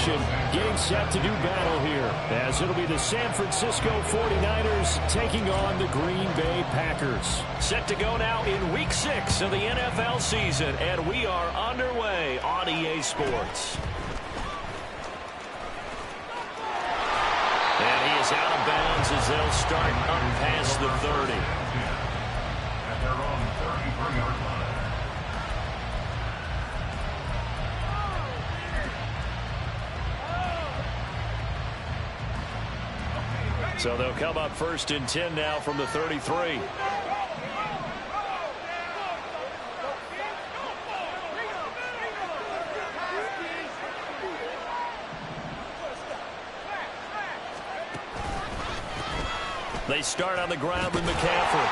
formation, getting set to do battle here, as it'll be the San Francisco 49ers taking on the Green Bay Packers. Set to go now in Week 6 of the NFL season, and we are underway on EA Sports. And he is out of bounds as they'll start up past the 30. At their own 33-yard line. So they'll come up 1st and 10 now from the 33. They start on the ground with McCaffrey.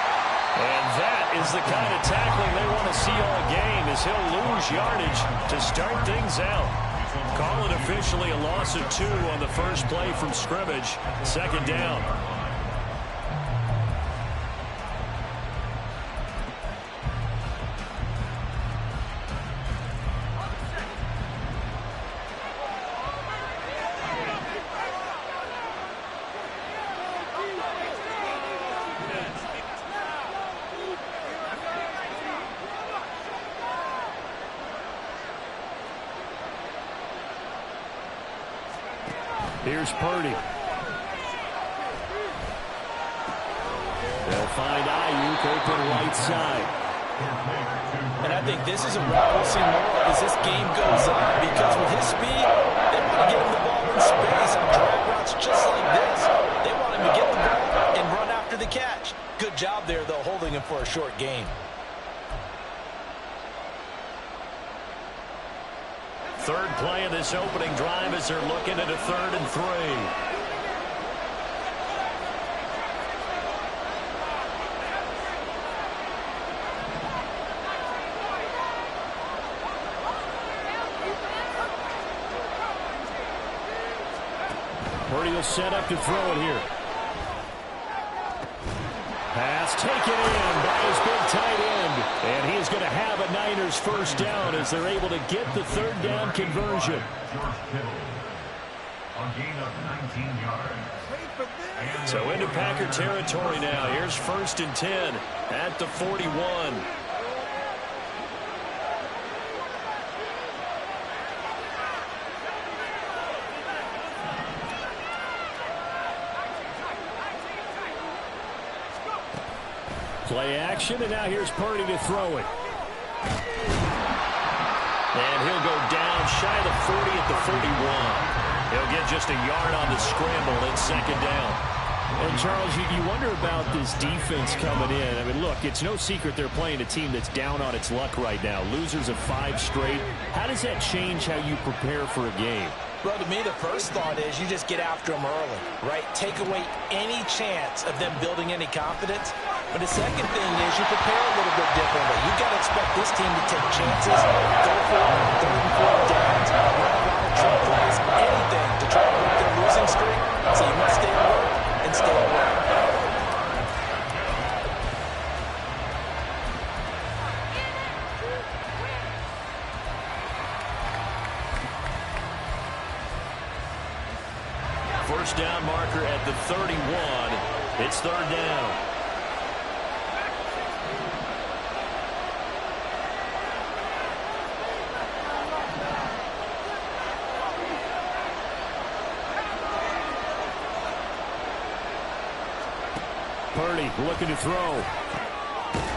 And that is the kind of tackling they want to see all game, as he'll lose yardage to start things out. Call it officially a loss of 2 on the first play from scrimmage. 2nd down. Here's Purdy. They'll find Ayuk open right side. And I think this is a route we'll see more as this game goes on, because with his speed, they want to get him the ball in space on drag routes just like this. They want him to get the ball and run after the catch. Good job there, though, holding him for a short gain. Third play of this opening drive as they're looking at a 3rd and 3. Purdy will set up to throw it here. Pass taken in by his big tight end. And he is going to have a Niners first down as they're able to get the 3rd down conversion. So into Packer territory now. Here's 1st and 10 at the 41. Play action, and now here's Purdy to throw it. And he'll go down shy of the 40 at the 41. He'll get just a yard on the scramble at 2nd down. And, Charles, you wonder about this defense coming in. I mean, look, it's no secret they're playing a team that's down on its luck right now. Losers of 5 straight. How does that change how you prepare for a game? Well, to me, the first thought is you just get after them early, right? Take away any chance of them building any confidence. But the second thing is you prepare a little bit differently. You've got to expect this team to take chances, go for it, 3rd and 4 downs, run around trick plays, anything to try to break their losing streak. So you must stay alert and stay alert. First down marker at the 31. It's 3rd down. Purdy looking to throw.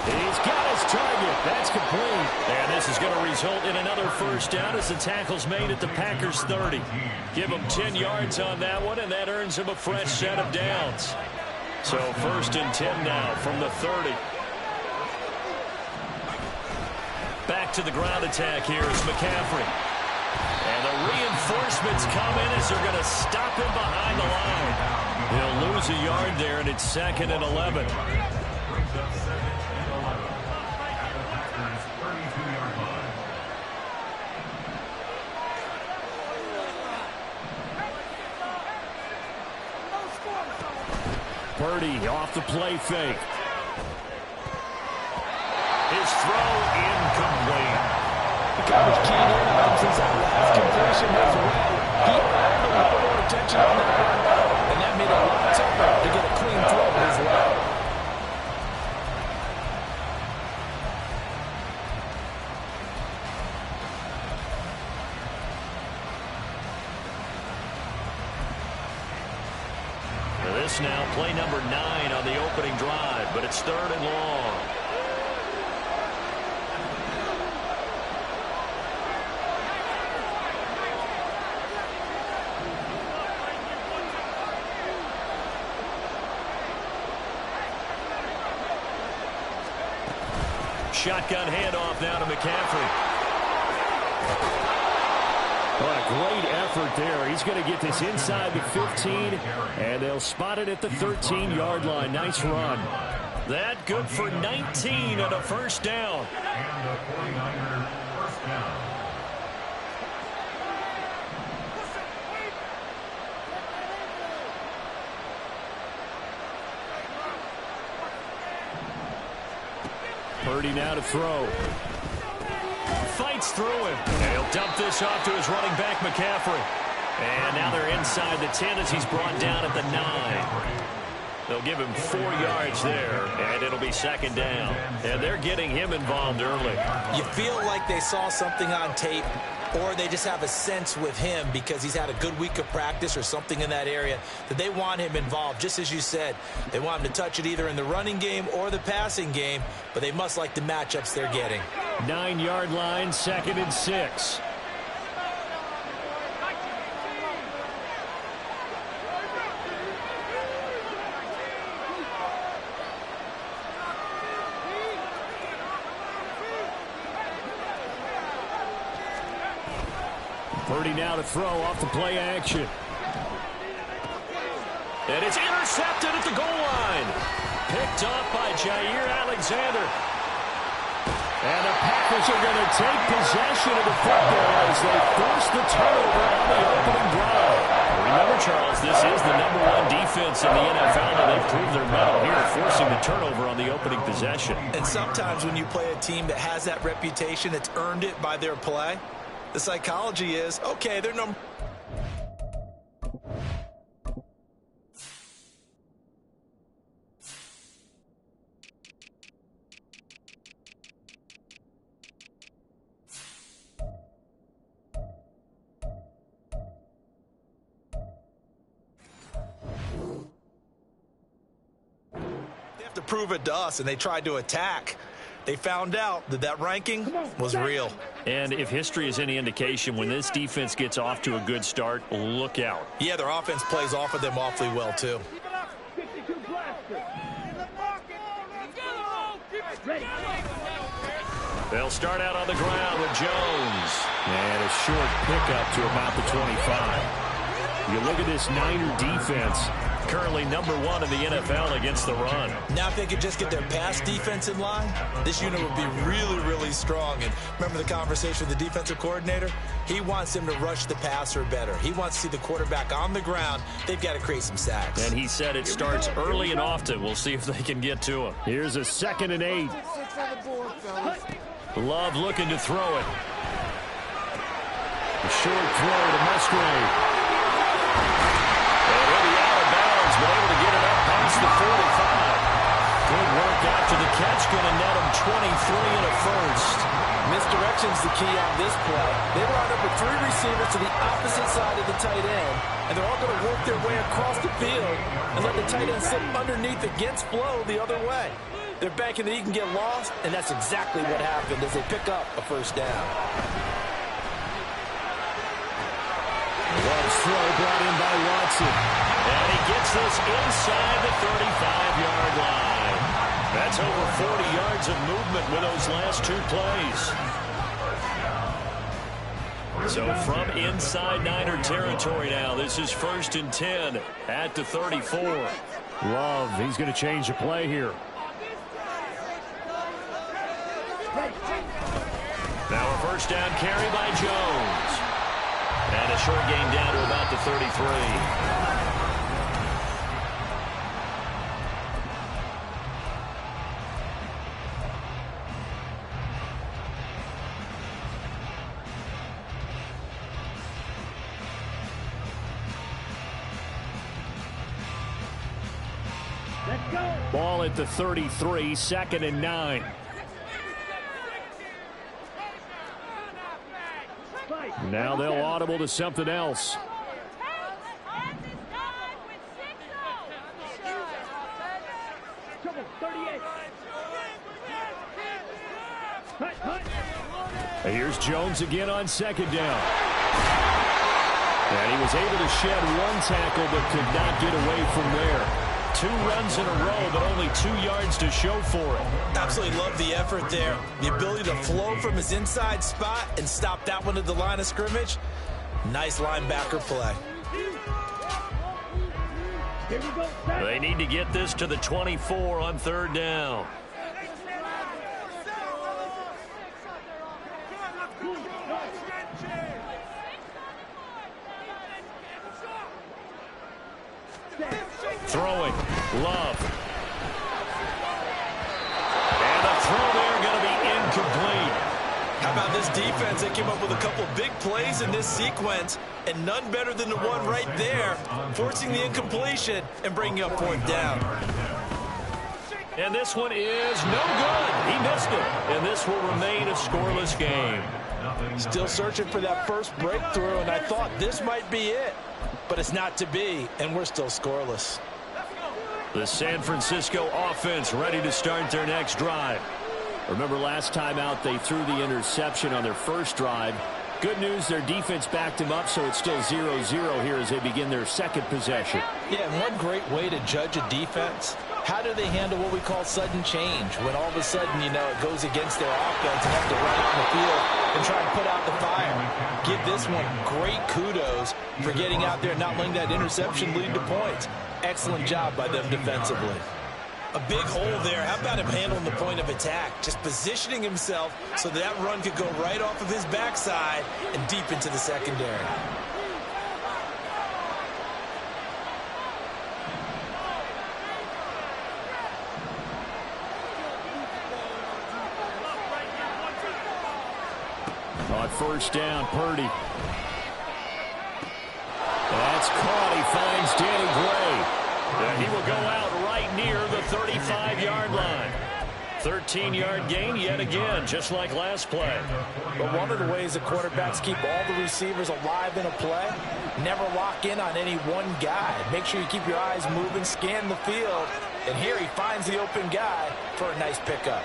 He's got his target. That's complete. And this is going to result in another first down as the tackle's made at the Packers 30. Give them 10 yards on that one, and that earns them a fresh set of downs. So 1st and 10 now from the 30. Back to the ground attack here is McCaffrey. And the reinforcements come in as they're going to stop him behind the line. He'll lose a yard there, and it's 2nd and 11. Purdy off the play fake. His throw incomplete. The coverage keyed in on him since that last completion as well. He attention on that one, and that made it a lot tougher to get a clean throw his way. This now, play number 9 on the opening drive, but it's 3rd and long. Shotgun handoff now to McCaffrey. What a great effort there. He's going to get this inside the 15, and they'll spot it at the 13-yard line. Nice run. That good for 19 and a first down. And the 49ers first down. Purdy now to throw. Fights through him. And he'll dump this off to his running back, McCaffrey. And now they're inside the 10 as he's brought down at the 9. They'll give him 4 yards there, and it'll be 2nd down. And they're getting him involved early. You feel like they saw something on tape, or they just have a sense with him because he's had a good week of practice or something in that area that they want him involved. Just as you said, they want him to touch it either in the running game or the passing game, but they must like the matchups they're getting. 9-yard line, 2nd and 6. Purdy now to throw off the play action. And it's intercepted at the goal line. Picked off by Jair Alexander. And the Packers are going to take possession of the football as they force the turnover on the opening drive. Remember, Charles, this is the #1 defense in the NFL, and they've proved their mettle here, forcing the turnover on the opening possession. And sometimes when you play a team that has that reputation, that's earned it by their play, the psychology is, okay, they're number... They have to prove it to us, and they tried to attack. They found out that that ranking was real. And if history is any indication, when this defense gets off to a good start, look out. Yeah, their offense plays off of them awfully well, too. They'll start out on the ground with Jones. And a short pickup to about the 25. You look at this Niner defense. Currently #1 in the NFL against the run. Now if they could just get their pass defense in line, this unit would be really, really strong. And remember the conversation with the defensive coordinator? He wants them to rush the passer better. He wants to see the quarterback on the ground. They've got to create some sacks. And he said it starts early and often. We'll see if they can get to him. Here's a 2nd and 8. Love looking to throw it. A short throw to Musgrave. Been able to get it up past the 45. Good work after the catch. Going to net him 23 and a first. Misdirection's the key on this play. They line up with 3 receivers to the opposite side of the tight end, and they're all going to work their way across the field and let the tight end slip underneath against flow the other way. They're banking that he can get lost, and that's exactly what happened as they pick up a first down. Love's throw brought in by Watson. And he gets this inside the 35-yard line. That's over 40 yards of movement with those last 2 plays. So from inside Niner territory now, this is 1st and 10 at the 34. Love, he's going to change the play here. Now a first down carry by Jones. And a short gain down to about the 33. Ball at the 33, 2nd and 9. Now they'll audible to something else. Here's Jones again on 2nd down. And he was able to shed one tackle but could not get away from there. 2 runs in a row, but only 2 yards to show for it. Absolutely love the effort there. The ability to flow from his inside spot and stop that one at the line of scrimmage. Nice linebacker play. They need to get this to the 24 on 3rd down. Throwing, Love. And the throw there going to be incomplete. How about this defense? They came up with a couple big plays in this sequence, and none better than the one right there, forcing the incompletion and bringing up 4th down. And this one is no good. He missed it. And this will remain a scoreless game. Still searching for that first breakthrough, and I thought this might be it. But it's not to be, and we're still scoreless. The San Francisco offense ready to start their next drive. Remember last time out they threw the interception on their first drive. Good news, their defense backed him up, so it's still 0-0 here as they begin their 2nd possession. Yeah, and one great way to judge a defense, how do they handle what we call sudden change? When all of a sudden, you know, it goes against their offense and have to run out in the field and try and put out the fire. Give this one great kudos for getting out there and not letting that interception lead to points. Excellent job by them defensively. A big hole there. How about him handling the point of attack? Just positioning himself so that run could go right off of his backside and deep into the secondary. On 1st down, Purdy. That's caught. He finds Danny Gray. And he will go out right near the 35-yard line. 13-yard gain yet again, just like last play. But one of the ways the quarterbacks keep all the receivers alive in a play, never lock in on any one guy. Make sure you keep your eyes moving, scan the field. And here he finds the open guy for a nice pickup.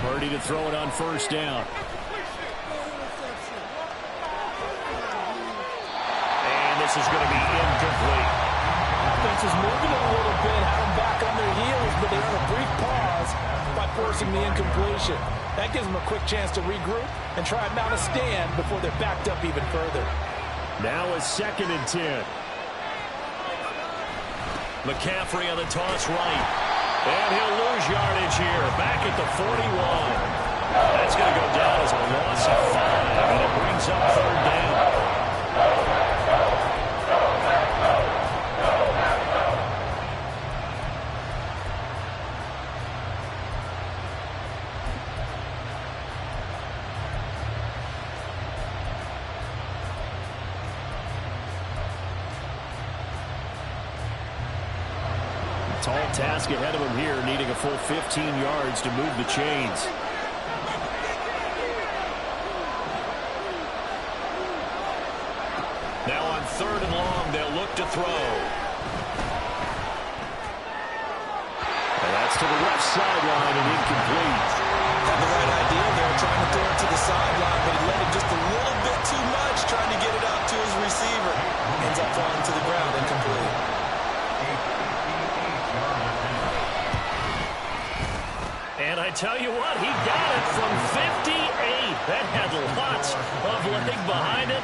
Purdy to throw it on 1st down. This is going to be incomplete. Offense is moving a little bit, had them back on their heels, but they earn a brief pause by forcing the incompletion. That gives them a quick chance to regroup and try and mount a stand before they're backed up even further. Now a 2nd and 10. McCaffrey on the toss right. And he'll lose yardage here. Back at the 41. That's going to go down as a loss of 5. And it brings up 3rd down. Tall task ahead of him here, needing a full 15 yards to move the chains. Now on 3rd and long, they'll look to throw. And that's to the left sideline and incomplete. Had the right idea there, trying to throw it to the sideline, but he let it just a little bit too much, trying to get it out to his receiver. Ends up falling to the ground, incomplete. And I tell you what, he got it from 58. That had lots of leg behind it.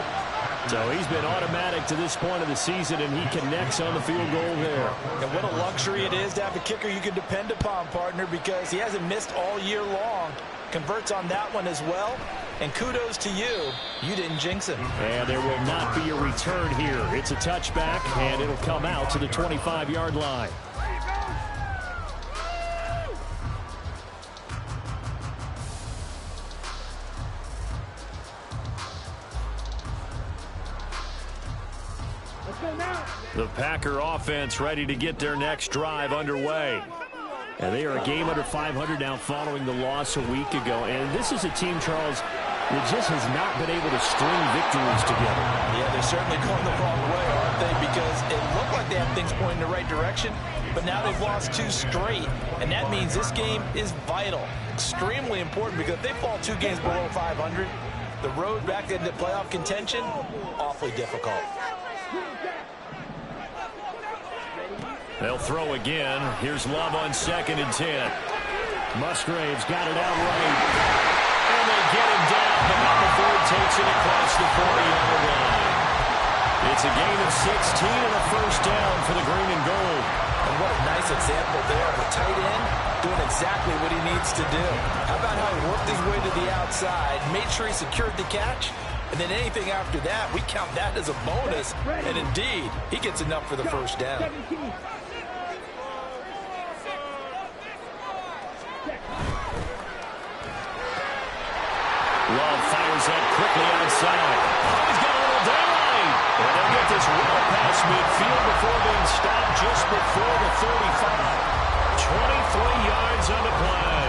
So he's been automatic to this point of the season, and he connects on the field goal there. And what a luxury it is to have a kicker you can depend upon, partner, because he hasn't missed all year long. Converts on that one as well. And kudos to you. You didn't jinx him. And there will not be a return here. It's a touchback, and it'll come out to the 25-yard line. The Packer offense ready to get their next drive underway. And they are a game under 500 now following the loss a week ago. And this is a team, Charles, that just has not been able to string victories together. Yeah, they're certainly going the wrong way, aren't they? Because it looked like they had things pointing in the right direction, but now they've lost 2 straight. And that means this game is vital, extremely important, because if they fall 2 games below 500, the road back into playoff contention, awfully difficult. They'll throw again. Here's Love on 2nd and 10. Musgrave's got it out right. And they get him down, but not before he takes it across the 40-yard line. It's a gain of 16 and a first down for the green and gold. And what a nice example there of a tight end doing exactly what he needs to do. How about how he worked his way to the outside, made sure he secured the catch, and then anything after that, we count that as a bonus. And indeed, he gets enough for the first down. Love fires that quickly outside. Oh, he's got a little daylight. And they'll get this well past midfield before being stopped just before the 35. 23 yards on the play.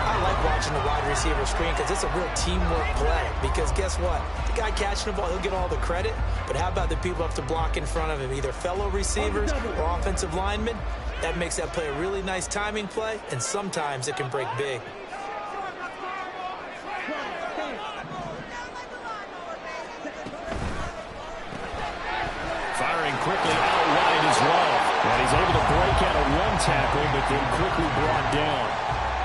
I like watching the wide receiver screen because it's a real teamwork play. Because guess what? The guy catching the ball, he'll get all the credit. But how about the people up to block in front of him, either fellow receivers or offensive linemen? That makes that play a really nice timing play, and sometimes it can break big. Firing quickly out wide is Love. And he's able to break out of 1 tackle, but then quickly brought down.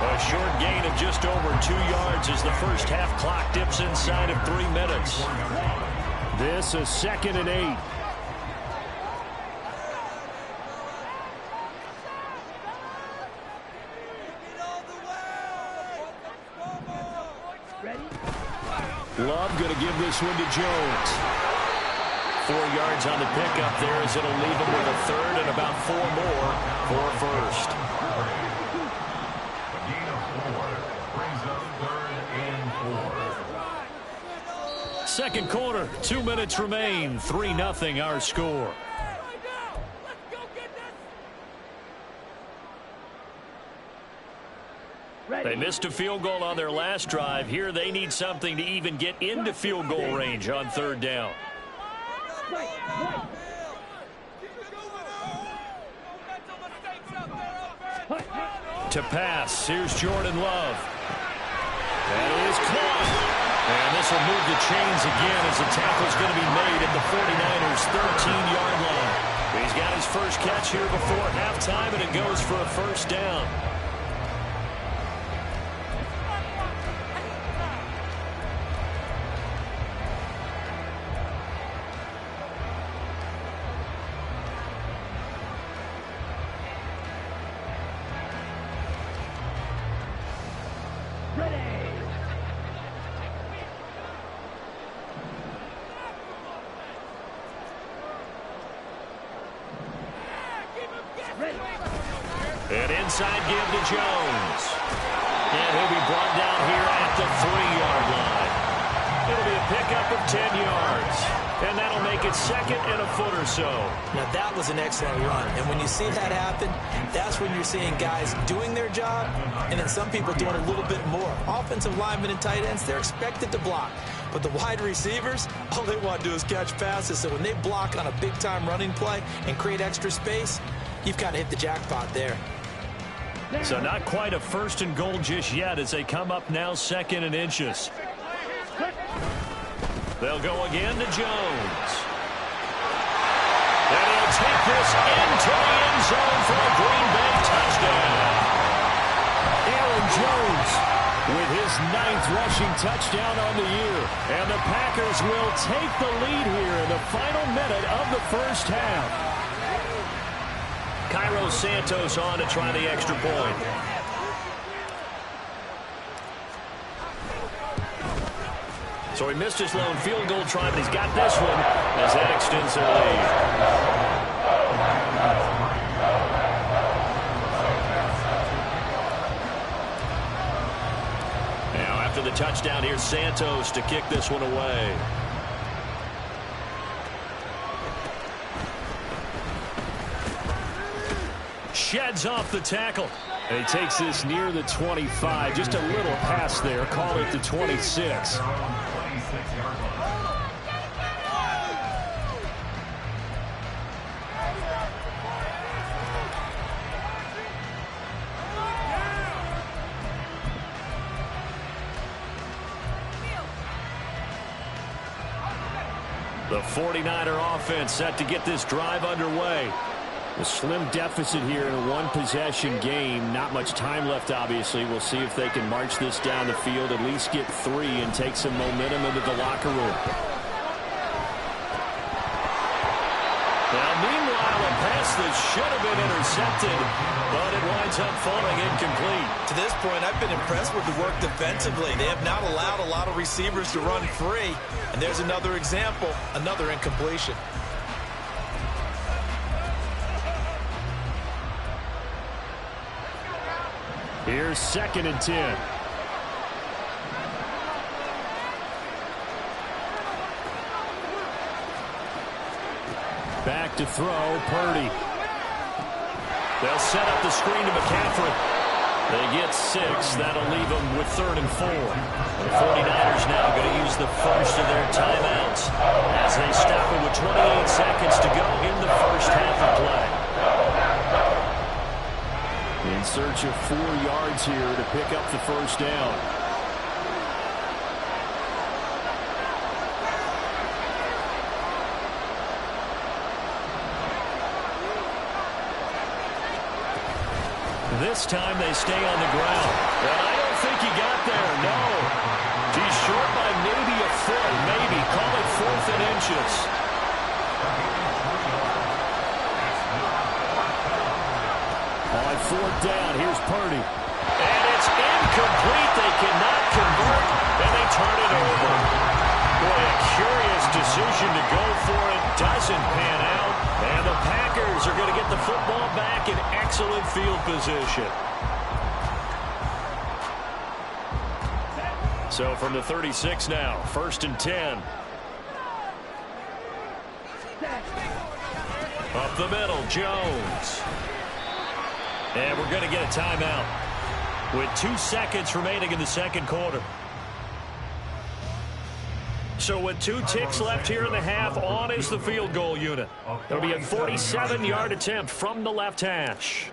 A short gain of just over 2 yards as the first half clock dips inside of 3 minutes. This is 2nd and 8. Love going to give this one to Jones. 4 yards on the pickup there as it'll leave him with a third and about 4 more for a first. A gain of 4 brings up 3rd and 4. Second quarter, 2 minutes remain. 3-0 our score. They missed a field goal on their last drive. Here they need something to even get into field goal range on 3rd down. To pass, here's Jordan Love. That is caught. And this will move the chains again as the tackle's going to be made at the 49ers' 13-yard line. He's got his first catch here before halftime, and it goes for a first down. An inside give to Jones. And he'll be brought down here at the 3-yard line. It'll be a pickup of 10 yards. And that'll make it 2nd and a foot or so. Now, that was an excellent run. And when you see that happen, that's when you're seeing guys doing their job and then some people doing a little bit more. Offensive linemen and tight ends, they're expected to block. But the wide receivers, all they want to do is catch passes. So when they block on a big-time running play and create extra space, you've got to hit the jackpot there. So not quite a 1st and goal just yet as they come up now 2nd and inches. They'll go again to Jones. And he'll take this into the end zone for a Green Bay touchdown. Aaron Jones with his 9th rushing touchdown on the year. And the Packers will take the lead here in the final minute of the first half. Cairo Santos on to try the extra point. So he missed his lone field goal try, but he's got this one as that extends their lead. Now after the touchdown, here's Santos to kick this one away. sheds off the tackle. And he takes this near the 25. Just a little pass there. Call it the 26. The 49er offense set to get this drive underway. A slim deficit here in a one-possession game. Not much time left, obviously. We'll see if they can march this down the field, at least get 3 and take some momentum into the locker room. Now, meanwhile, a pass that should have been intercepted, but it winds up falling incomplete. To this point, I've been impressed with the work defensively. They have not allowed a lot of receivers to run free. And there's another example, another incompletion. Here's 2nd and 10. Back to throw, Purdy. They'll set up the screen to McCaffrey. They get 6. That'll leave them with 3rd and 4. The 49ers now going to use the first of their timeouts as they stop it with 28 seconds to go in the first half of play. In search of 4 yards here to pick up the first down. This time they stay on the ground. And I don't think he got there, no. He's short by maybe a foot, maybe. Call it 4th and inches. On 4th down, here's Purdy. And it's incomplete. They cannot convert, and they turn it over. Boy, a curious decision to go for it. Doesn't pan out. And the Packers are going to get the football back in excellent field position. So from the 36 now, 1st and 10. Up the middle, Jones. And we're going to get a timeout with 2 seconds remaining in the second quarter. So with 2 ticks left here in the half, on is the field goal unit. It'll be a 47-yard attempt from the left hash.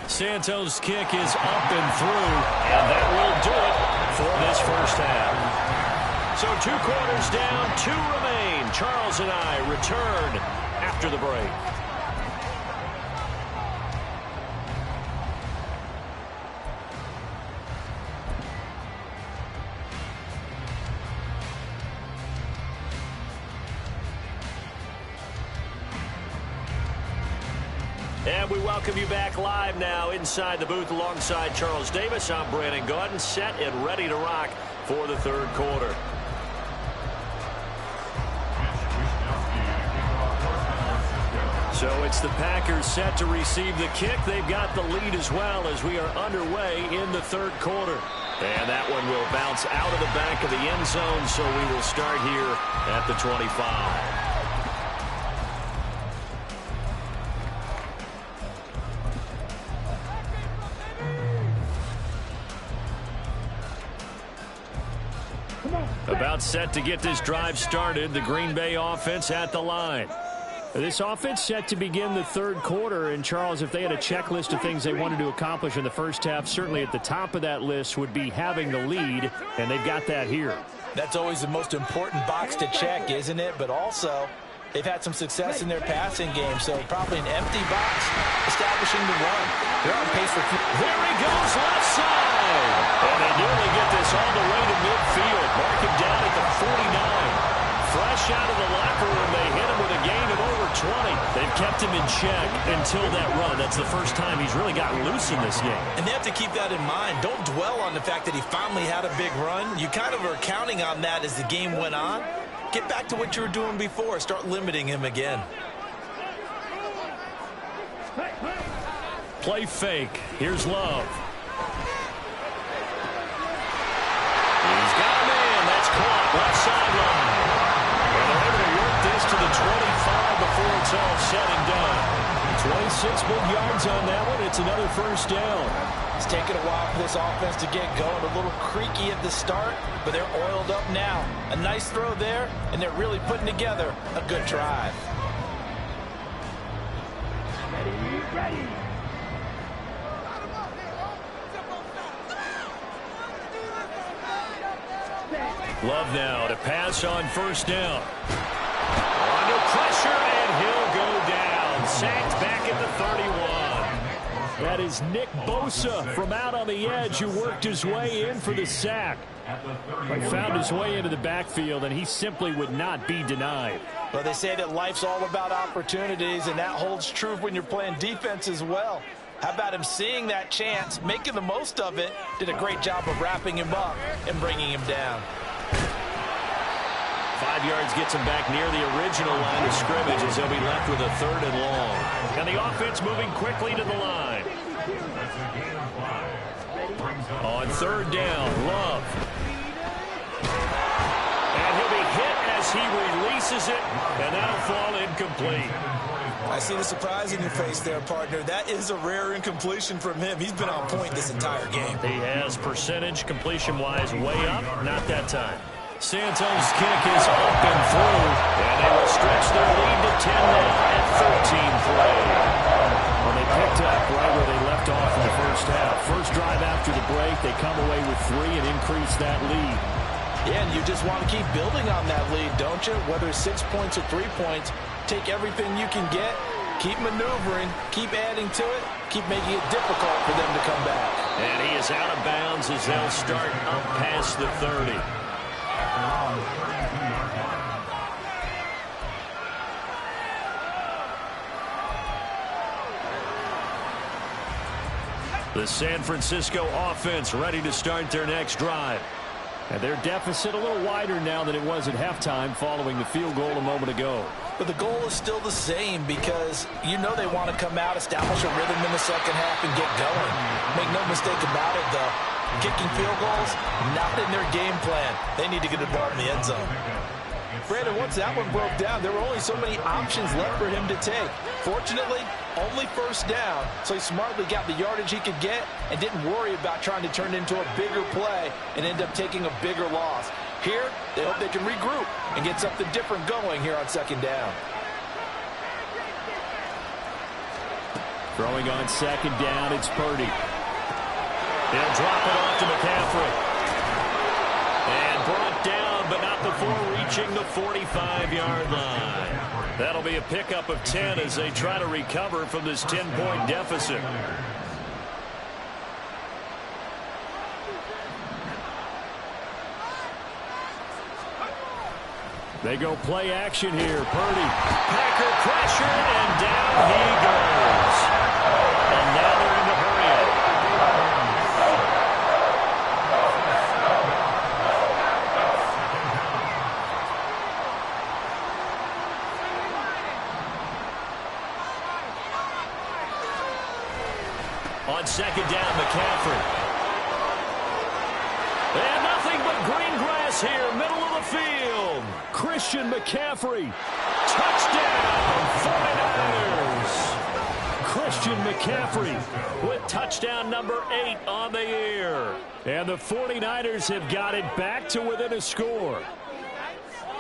Santos' kick is up and through, and that will do it for this first half. So 2 quarters down, 2 remain. Charles and I return after the break. And we welcome you back live now inside the booth alongside Charles Davis. I'm Brandon Gaudin, set and ready to rock for the third quarter. So it's the Packers set to receive the kick. They've got the lead as well as we are underway in the third quarter. And that one will bounce out of the back of the end zone, so we will start here at the 25. About set to get this drive started. The Green Bay offense at the line. This offense set to begin the third quarter. And, Charles, if they had a checklist of things they wanted to accomplish in the first half, certainly at the top of that list would be having the lead, and they've got that here. That's always the most important box to check, isn't it? But also, they've had some success in their passing game, so probably an empty box establishing the run. They're on pace for... There he goes, left side! And they nearly get this all the way to midfield. Mark him down at the 49. Fresh out of the locker room, they hit him with a gain of over 20. They've kept him in check until that run. That's the first time he's really gotten loose in this game. And they have to keep that in mind. Don't dwell on the fact that he finally had a big run. You kind of are counting on that as the game went on. Get back to what you were doing before. Start limiting him again. Play fake. Here's Love. He's got a man. That's caught. Left sideline. And they're able to work this to the 25 before it's all said Multiple yards on that one. It's another first down. It's taken a while for this offense to get going. A little creaky at the start, but they're oiled up now. A nice throw there, and they're really putting together a good drive. Love now to pass on first down. Under pressure, and he'll go down. Sacked back at the 31. That is Nick Bosa from out on the edge who worked his way in for the sack. He found his way into the backfield, and he simply would not be denied. Well, they say that life's all about opportunities, and that holds true when you're playing defense as well. How about him seeing that chance, making the most of it, did a great job of wrapping him up and bringing him down. 5 yards gets him back near the original line of scrimmage as he'll be left with a 3rd and long. And the offense moving quickly to the line. On 3rd down, Love. And he'll be hit as he releases it, and that'll fall incomplete. I see the surprise in your face there, partner. That is a rare incompletion from him. He's been on point this entire game. He has percentage completion-wise way up, not that time. Santos' kick is up and through, and they will stretch their lead to 10 now at 13 play. Well, they picked up right where they left off in the first half. First drive after the break, they come away with 3 and increase that lead. Yeah, and you just want to keep building on that lead, don't you? Whether it's 6 points or 3 points, take everything you can get, keep maneuvering, keep adding to it, keep making it difficult for them to come back. And he is out of bounds as they'll start up past the 30. The San Francisco offense ready to start their next drive. And their deficit a little wider now than it was at halftime following the field goal a moment ago. But the goal is still the same because you know they want to come out, establish a rhythm in the second half, and get going. Make no mistake about it, though. Kicking field goals, not in their game plan. They need to get the ball in the end zone. Brandon, once that one broke down, there were only so many options left for him to take. Fortunately, only first down, so he smartly got the yardage he could get and didn't worry about trying to turn it into a bigger play and end up taking a bigger loss. Here, they hope they can regroup and get something different going here on second down. Throwing on second down, it's Purdy. They'll drop it off to McCaffrey. And brought down, but not before reaching the 45-yard line. That'll be a pickup of 10 as they try to recover from this 10-point deficit. They go play action here. Purdy. Packer pressure, and down he goes. And now they're in the hurry-up. On second down, McCaffrey. And nothing but green grass here, middle of the field. Christian McCaffrey. Touchdown, 49ers. Christian McCaffrey with touchdown number 8 on the year. And the 49ers have got it back to within a score.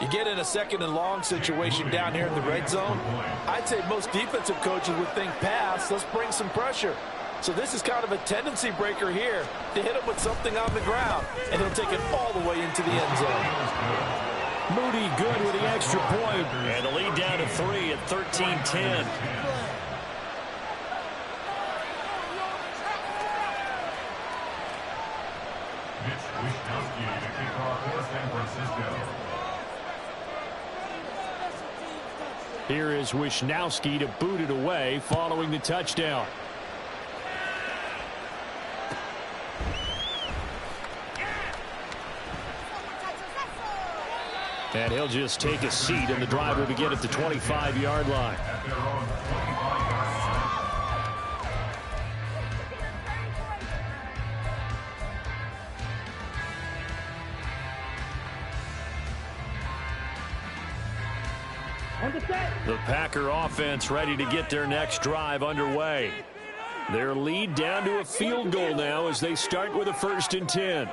You get in a second and long situation down here in the red zone, I'd say most defensive coaches would think pass, let's bring some pressure. So this is kind of a tendency breaker here to hit him with something on the ground, and he'll take it all the way into the end zone. Moody good with the extra point. And the lead down to 3 at 13-10. Here is Wisnowski to boot it away following the touchdown. And he'll just take a seat, and the drive will begin at the 25-yard line. The Packer offense ready to get their next drive underway. Their lead down to a field goal now as they start with a 1st and 10.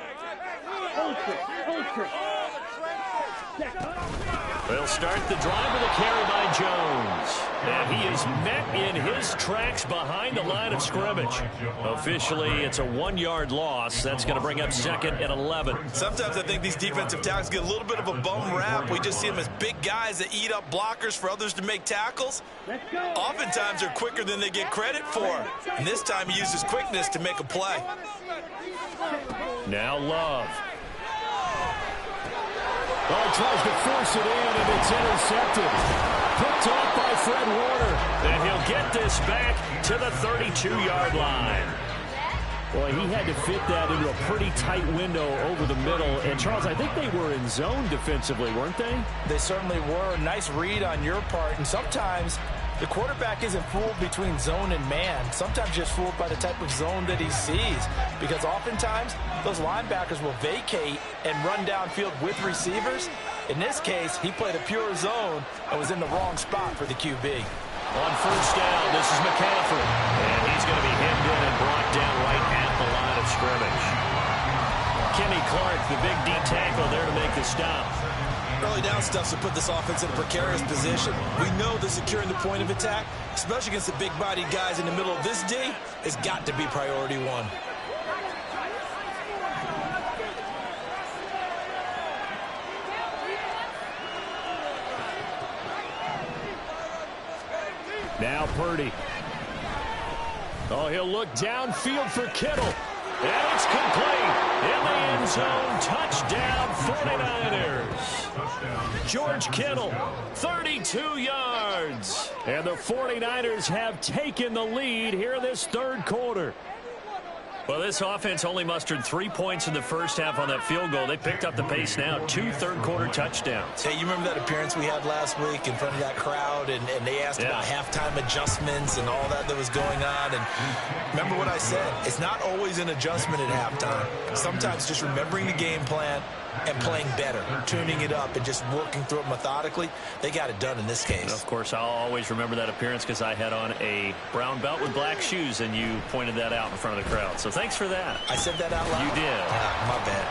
They'll start the drive with a carry by Jones. And he is met in his tracks behind the line of scrimmage. Officially, it's a 1-yard loss. That's going to bring up 2nd and 11. Sometimes I think these defensive tackles get a little bit of a bum rap. We just see them as big guys that eat up blockers for others to make tackles. Oftentimes, they're quicker than they get credit for. And this time, he uses quickness to make a play. Now Love. Oh, tries to force it in, and it's intercepted. Picked off by Fred Warner. And he'll get this back to the 32-yard line. Boy, he had to fit that into a pretty tight window over the middle. And, Charles, I think they were in zone defensively, weren't they? They certainly were. Nice read on your part. And sometimes the quarterback isn't fooled between zone and man. Sometimes just fooled by the type of zone that he sees. Because oftentimes, those linebackers will vacate and run downfield with receivers. In this case, he played a pure zone and was in the wrong spot for the QB. On 1st down, this is McCaffrey. And he's going to be hemmed in and brought down right at the line of scrimmage. Kenny Clark, the big D tackle there to make the stop. Early down stuff to put this offense in a precarious position. We know that securing the point of attack, especially against the big-bodied guys in the middle of this D, has got to be priority 1. Now Purdy. Oh, he'll look downfield for Kittle. And it's complete. In the end zone, touchdown 49ers. George Kittle, 32 yards. And the 49ers have taken the lead here in this 3rd quarter. Well, this offense only mustered 3 points in the first half on that field goal. They picked up the pace now. 2 third-quarter touchdowns. Hey, you remember that appearance we had last week in front of that crowd, and they asked about halftime adjustments and all that was going on. And remember what I said. It's not always an adjustment at halftime. Sometimes just remembering the game plan and playing better, tuning it up, and just working through it methodically. They got it done in this case. And of course, I'll always remember that appearance because I had on a brown belt with black shoes, and you pointed that out in front of the crowd. So thanks for that. I said that out loud? You did. My bad.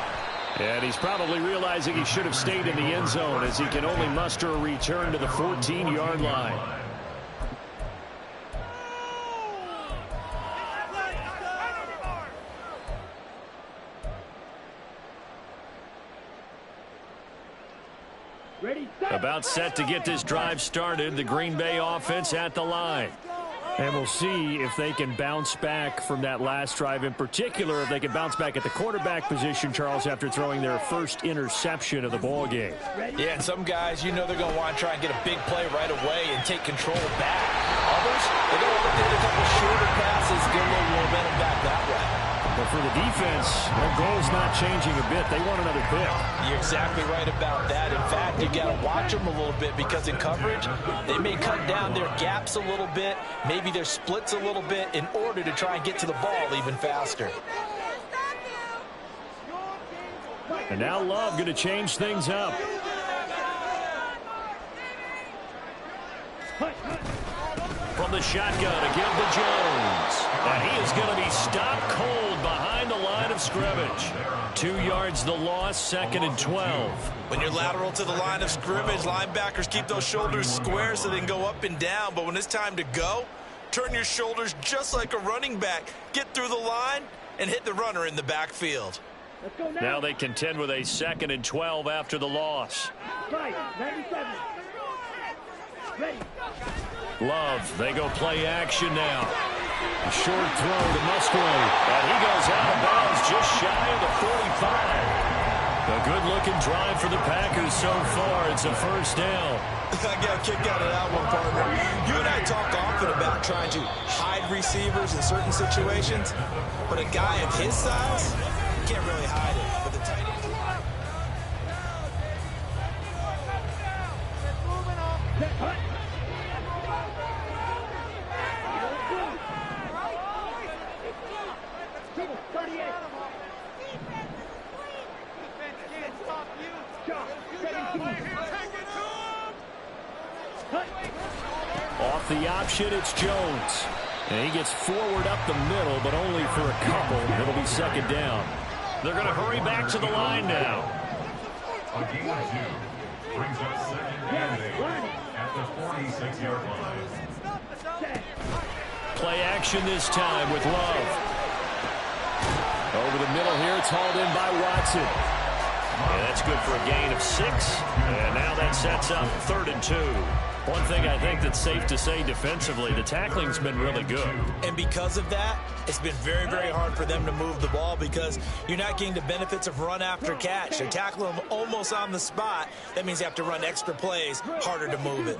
And he's probably realizing he should have stayed in the end zone as he can only muster a return to the 14-yard line. About set to get this drive started. The Green Bay offense at the line. And we'll see if they can bounce back from that last drive. In particular, if they can bounce back at the quarterback position, Charles, after throwing their first interception of the ball game. Yeah, and some guys, you know they're going to want to try and get a big play right away and take control back. Others, they're going to look at a couple shorter passes, get a little momentum back that way. But for the defense, their goal's not changing a bit. They want another pick. You're exactly right about that. In fact, you got to watch them a little bit because in coverage, they may cut down their gaps a little bit, maybe their splits a little bit in order to try and get to the ball even faster. And now Love going to change things up. From the shotgun to give to Jones. And he is going to be stopped cold behind the line of scrimmage. 2 yards the loss, 2nd and 12. When you're lateral to the line of scrimmage, linebackers keep those shoulders square so they can go up and down. But when it's time to go, turn your shoulders just like a running back. Get through the line and hit the runner in the backfield. Now they contend with a 2nd and 12 after the loss. Love, they go play action now. A short throw to Musgrave. And he goes out of bounds just shy of the 45. A good-looking drive for the Packers so far. It's a 1st down. I got a kick out of that one, partner. You and I talk often about trying to hide receivers in certain situations, but a guy of his size can't really hide it. But the tight end... Off the option, it's Jones. And he gets forward up the middle, but only for a couple. It'll be second down. They're going to hurry back to the line now. A gain of 2 brings up second and 8 at the 46-yard line. Play action this time with Love. Over the middle here, it's hauled in by Watson. Yeah, that's good for a gain of 6. And now that sets up 3rd and 2. One thing I think that's safe to say defensively, the tackling's been really good. And because of that, it's been very, very hard for them to move the ball because you're not getting the benefits of run after catch. They tackle them almost on the spot. That means you have to run extra plays, harder to move it.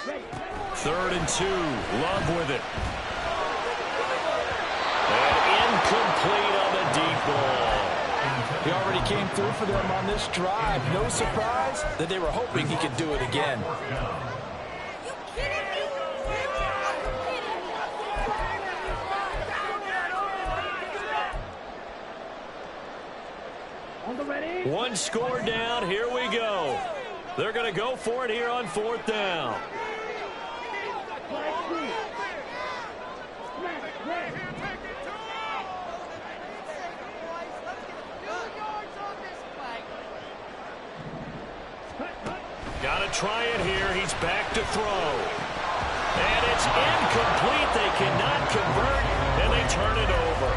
3rd and 2. Love with it. And incomplete on the deep ball. He already came through for them on this drive. No surprise that they were hoping he could do it again. One score down. Here we go. They're going to go for it here on 4th down. Got to try it here. He's back to throw. And it's incomplete. They cannot convert, and they turn it over.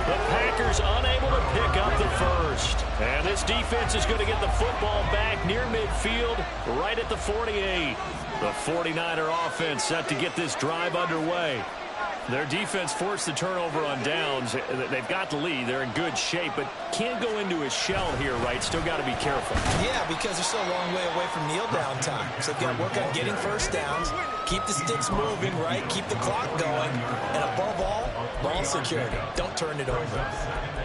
The Packers unable to pick up the first. And this defense is going to get the football back near midfield, right at the 48. The 49er offense set to get this drive underway. Their defense forced the turnover on downs. They've got the lead. They're in good shape, but can't go into a shell here, right? Still got to be careful. Yeah, because they're still a long way away from kneel down time. So they've got to work on getting first downs, keep the sticks moving, right? Keep the clock going, and above all, ball security. Don't turn it over.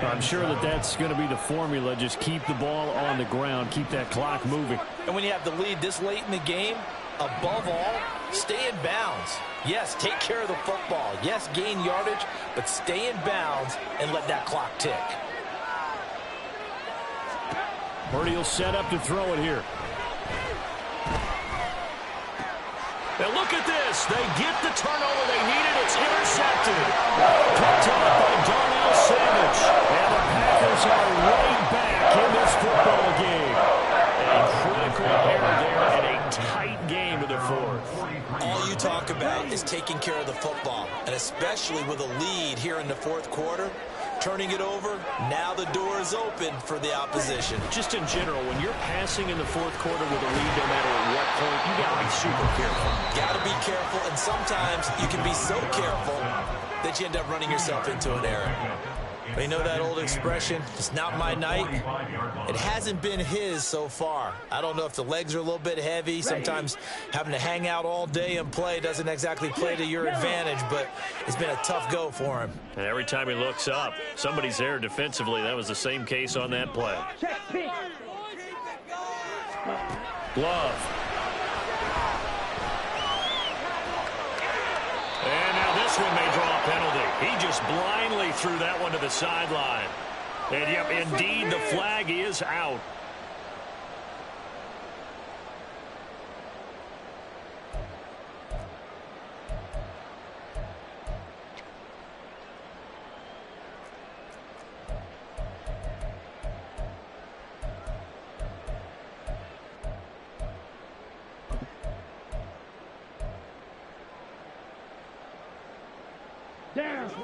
I'm sure that that's going to be the formula. Just keep the ball on the ground, keep that clock moving. And when you have the lead this late in the game, above all, stay in bounds. Yes, take care of the football. Yes, gain yardage, but stay in bounds and let that clock tick. Purdy will set up to throw it here. Now look at this. They get the turnover they needed. It's intercepted. Picked up by Darnell Savage. And the Packers are right back in this football game. A critical error there and a tight game to the 4th. All you talk about is taking care of the football, and especially with a lead here in the 4th quarter. Turning it over, now the door is open for the opposition. Just in general, when you're passing in the 4th quarter with a lead, no matter at what point, you got to be super careful. Got to be careful, and sometimes you can be so careful that you end up running yourself into an error. You know that old expression, it's not my night? It hasn't been his so far. I don't know if the legs are a little bit heavy. Sometimes having to hang out all day and play doesn't exactly play to your advantage, but it's been a tough go for him. And every time he looks up, somebody's there defensively. That was the same case on that play. Love. And now this one may draw a penalty. He just blindly threw that one to the sideline. And, yep, indeed, the flag is out.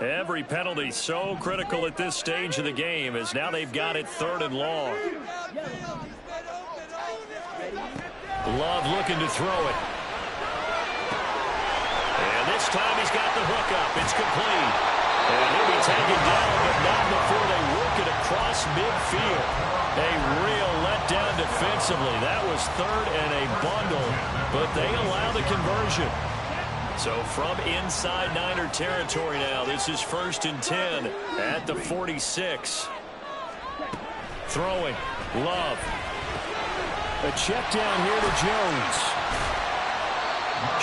Every penalty so critical at this stage of the game as now they've got it 3rd and long. Love looking to throw it. And this time he's got the hook up. It's complete. And he'll be taken down, but not before they work it across midfield. A real letdown defensively. That was 3rd and a bundle, but they allow the conversion. So from inside Niner territory now, this is 1st and 10 at the 46. Throwing. Love. A check down here to Jones.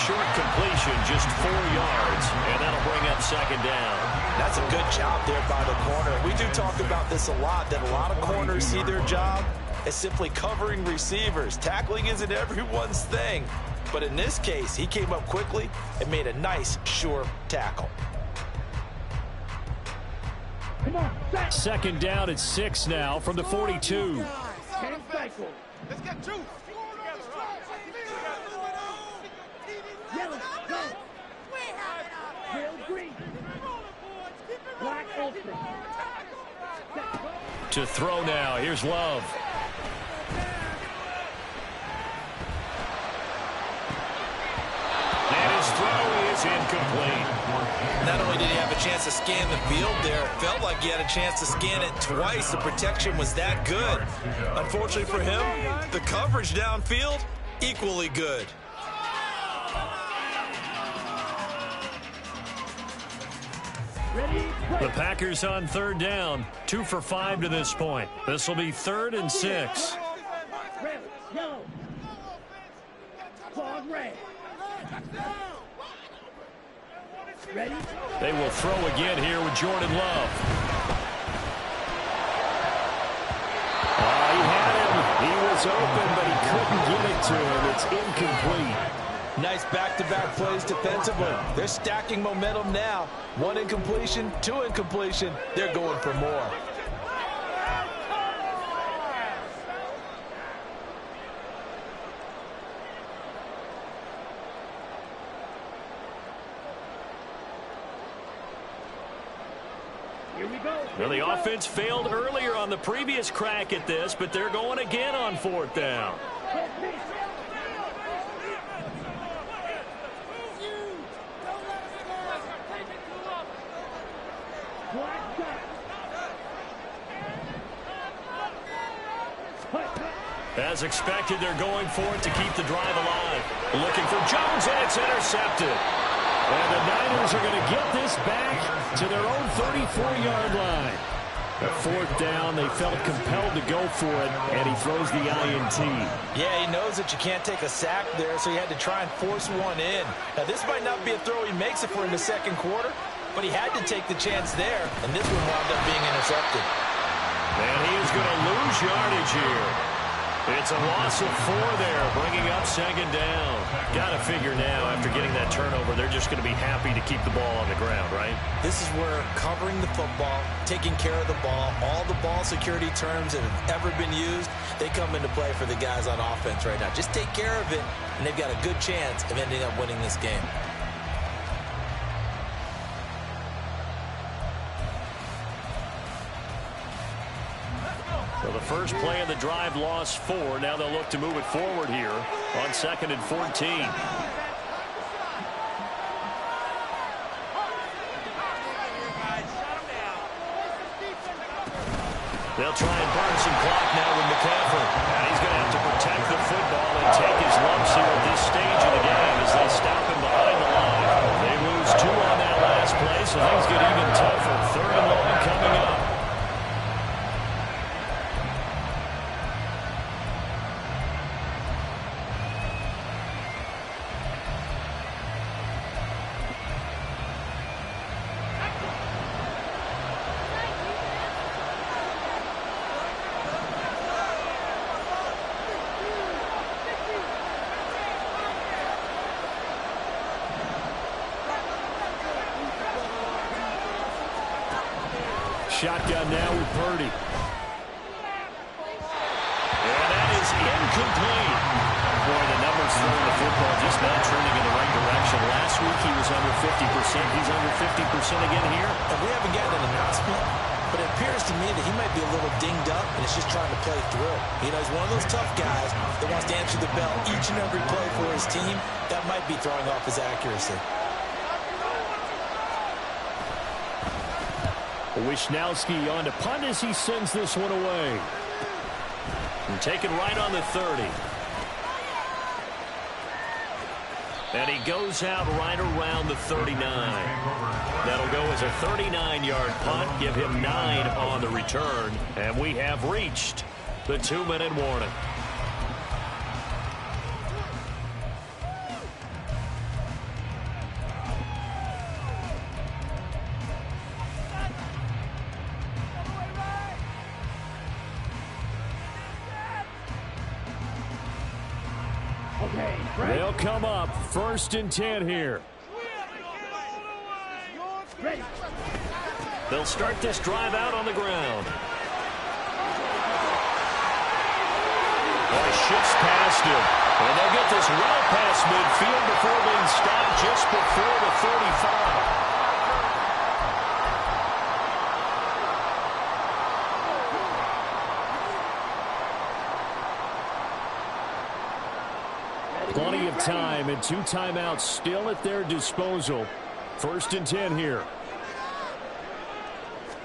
Short completion, just 4 yards, and that'll bring up 2nd down. That's a good job there by the corner. We do talk about this a lot, that a lot of corners see their job is simply covering receivers. Tackling isn't everyone's thing. But in this case, he came up quickly and made a nice, sure tackle. Second down at 6 now from the 42. Let's get two. To throw now. Here's Love. And his throw is incomplete. Not only did he have a chance to scan the field there, it felt like he had a chance to scan it twice. The protection was that good. Unfortunately for him, the coverage downfield, equally good. The Packers on third down. 2 for 5 to this point. This will be 3rd and 6. They will throw again here with Jordan Love. He had him. He was open, but he couldn't get it to him. It's incomplete. Nice back-to-back plays defensively. They're stacking momentum now. 1 incompletion, 2 incompletion. They're going for more. Well, the offense failed earlier on the previous crack at this, but they're going again on 4th down. As expected, they're going for it to keep the drive alive. Looking for Jones, and it's intercepted. And the Niners are going to get this back to their own 34-yard line. At 4th down, they felt compelled to go for it, and he throws the INT. Yeah, he knows that you can't take a sack there, so he had to try and force one in. Now, this might not be a throw he makes it for in the second quarter, but he had to take the chance there, and this one wound up being intercepted. And he is going to lose yardage here. It's a loss of 4 there, bringing up 2nd down. Got to figure now, after getting that turnover, they're just going to be happy to keep the ball on the ground, right? This is where covering the football, taking care of the ball, all the ball security terms that have ever been used, they come into play for the guys on offense right now. Just take care of it, and they've got a good chance of ending up winning this game. So the first play of the drive lost 4. Now they'll look to move it forward here on 2nd and 14. They'll try and burn some clock now with McCaffrey. And he's going to have to protect the football and take his lumps here at this stage of the game as they stop him behind the line. They lose 2 on that last play, so things get even tougher. 3rd and long coming up. Shotgun now with Purdy. And that is incomplete. Boy, the numbers throwing the football just not trending in the right direction. Last week he was under 50%. He's under 50% again here. And we haven't gotten an announcement, but it appears to me that he might be a little dinged up and is just trying to play through. You know, he's one of those tough guys that wants to answer the bell each and every play for his team. That might be throwing off his accuracy. Wishnowski on to punt as he sends this one away. And taken right on the 30. And he goes out right around the 39. That'll go as a 39-yard punt. Give him 9 on the return. And we have reached the 2-minute warning. They'll come up 1st and 10 here. They'll start this drive out on the ground. Boy, shifts past him. And they'll get this well past midfield before being stopped just before the 35. Plenty of time and 2 timeouts still at their disposal. 1st and 10 here.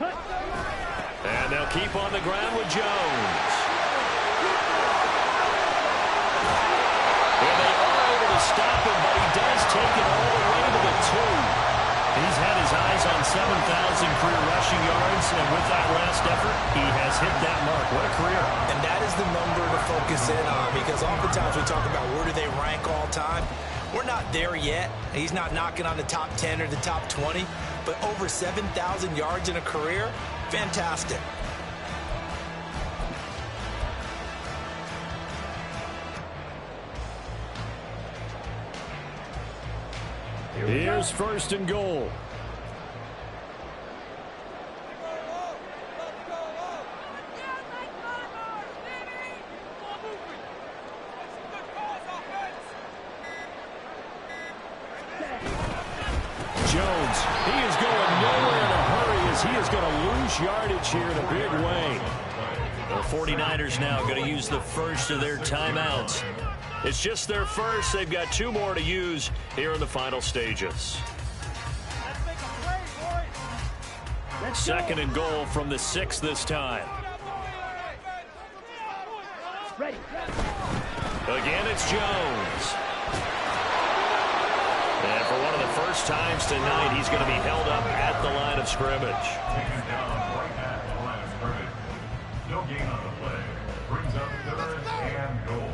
And they'll keep on the ground with Jones. And they are able to stop him, but he does take it all the way to the 2. He's had his eyes on 7,000 career rushing yards, and with that last effort, he has hit that mark. What a career. And that is the number to focus in on, because oftentimes we talk about where do they rank all time. We're not there yet. He's not knocking on the top 10 or the top 20, but over 7,000 yards in a career, fantastic. Here's 1st and goal. Jones, he is going nowhere in a hurry as he is going to lose yardage here in a big way. The 49ers now going to use the first of their timeouts. It's just their first. They've got 2 more to use here in the final stages. 2nd and goal from the 6 this time. Again, it's Jones. And for one of the first times tonight, he's going to be held up at the line of scrimmage. Taken down right at the line of scrimmage. No gain on the play. Brings up 3rd and goal.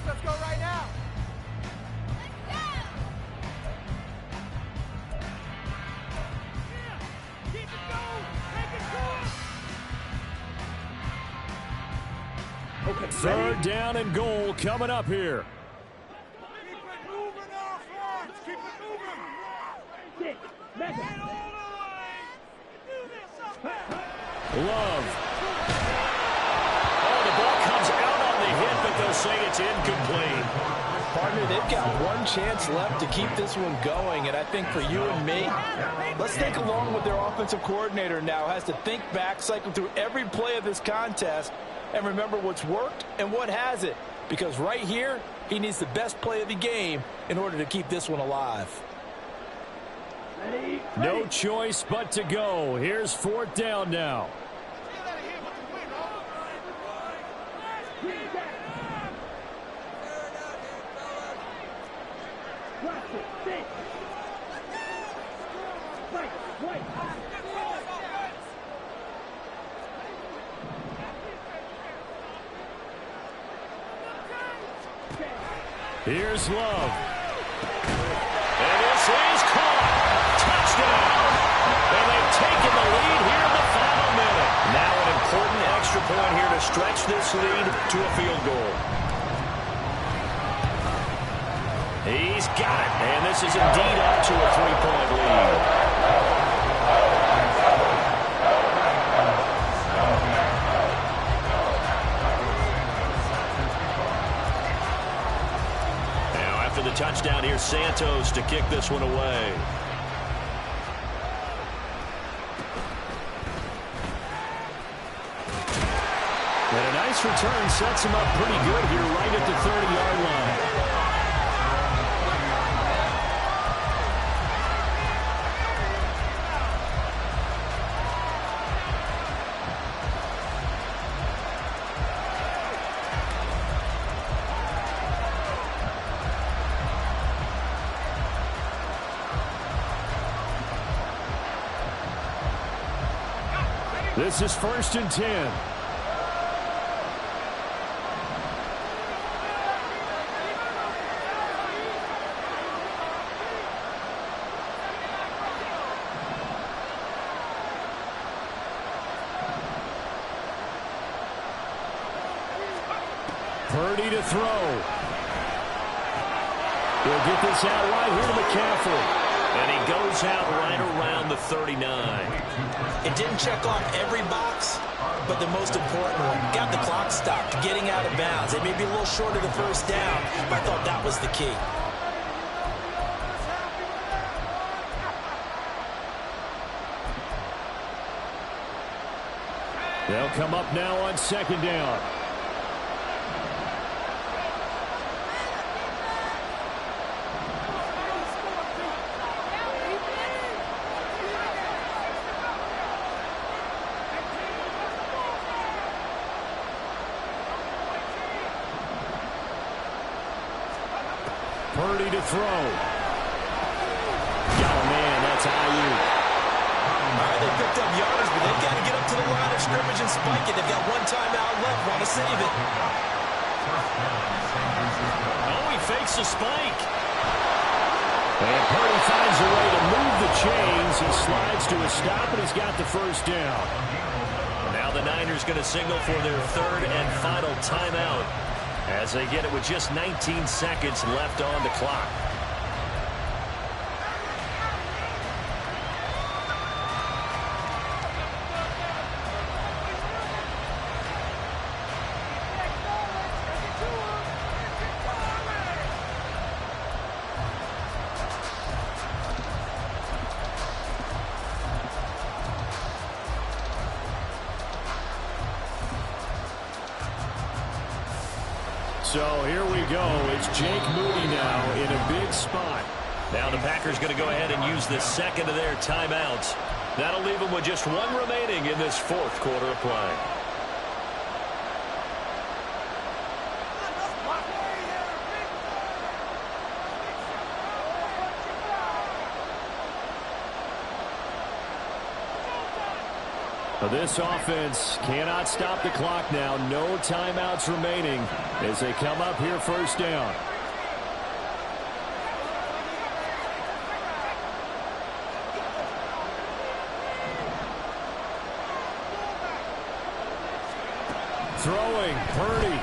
Let's go right now. Keep it going. Make it good. 3rd down and goal coming up here. Keep it moving, offense. Keep it moving. Love. Oh, the ball comes out on the hit, but they'll say it's incomplete. Partner, they've got one chance left to keep this one going, and I think for you and me, let's think along with their offensive coordinator now. Has to think back, cycle through every play of this contest, and remember what's worked and what hasn't. Because right here, he needs the best play of the game in order to keep this one alive. No choice but to go. Here's 4th down now. Here's Love. And this is caught. Touchdown. And they've taken the lead here in the final minute. Now an important extra point here to stretch this lead to a field goal. He's got it. And this is indeed up to a 3-point lead. The touchdown here, Santos to kick this one away. And a nice return sets him up pretty good here right at the 30-yard line. This is 1st and 10. Purdy to throw. He'll get this out right here to McCaffrey. And he goes out right around the 39. It didn't check off every box, but the most important one. Got the clock stopped, getting out of bounds. They may be a little short of the first down, but I thought that was the key. They'll come up now on second down. Purdy to throw. Oh, man, that's Ayuk. All right, they picked up yardage, but they've got to get up to the line of scrimmage and spike it. They've got one timeout left. Want to save it. Oh, he fakes a spike. And Purdy finds a way to move the chains. He slides to a stop, and he's got the first down. Now the Niners going to signal for their third and final timeout as they get it with just 19 seconds left on the clock. So here we go. It's Jake Moody now in a big spot. Now the Packers going to go ahead and use the second of their timeouts. That'll leave them with just one remaining in this fourth quarter of play. This offense cannot stop the clock now. No timeouts remaining as they come up here first down. Throwing, Purdy.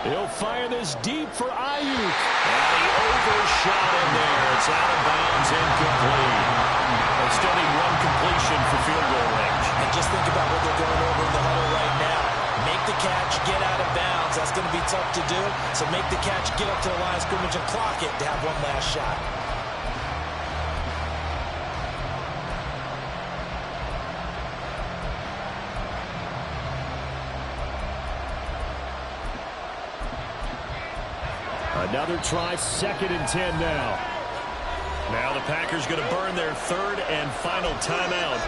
He'll fire this deep for Ayuk. And he overshot him there. It's out of bounds, incomplete. They still need one completion for field goal range. And just think about what they're going over in the huddle right now. Make the catch, get out of bounds. That's going to be tough to do. So make the catch, get up to the line of scrimmage, and clock it to have one last shot. Another try, 2nd and 10 now. Now the Packers going to burn their third and final timeout.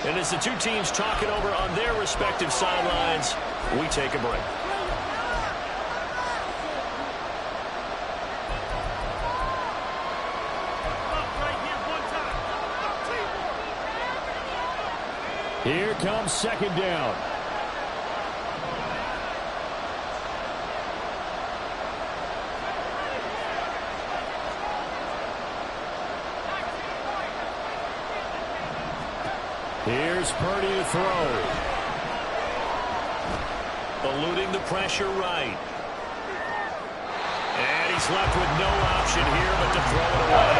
And as the two teams talk it over on their respective sidelines, we take a break. Here comes second down. Here's Purdy to throw. Eluding the pressure right. And he's left with no option here but to throw it away.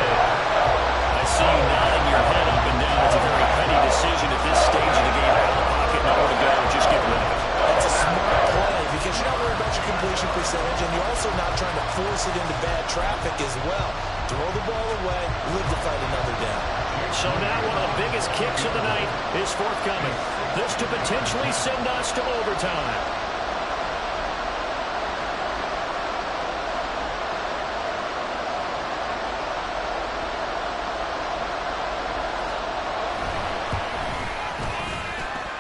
I see you nodding your head up and down. It's a very petty decision at this stage of the game. Out of the pocket, nowhere to go, just get rid of it. It's a smart play because you're not worried about your completion percentage, and you're also not trying to force it into bad traffic as well. Throw the ball away, live to fight another down. So now one of the biggest kicks of the night is forthcoming. This to potentially send us to overtime.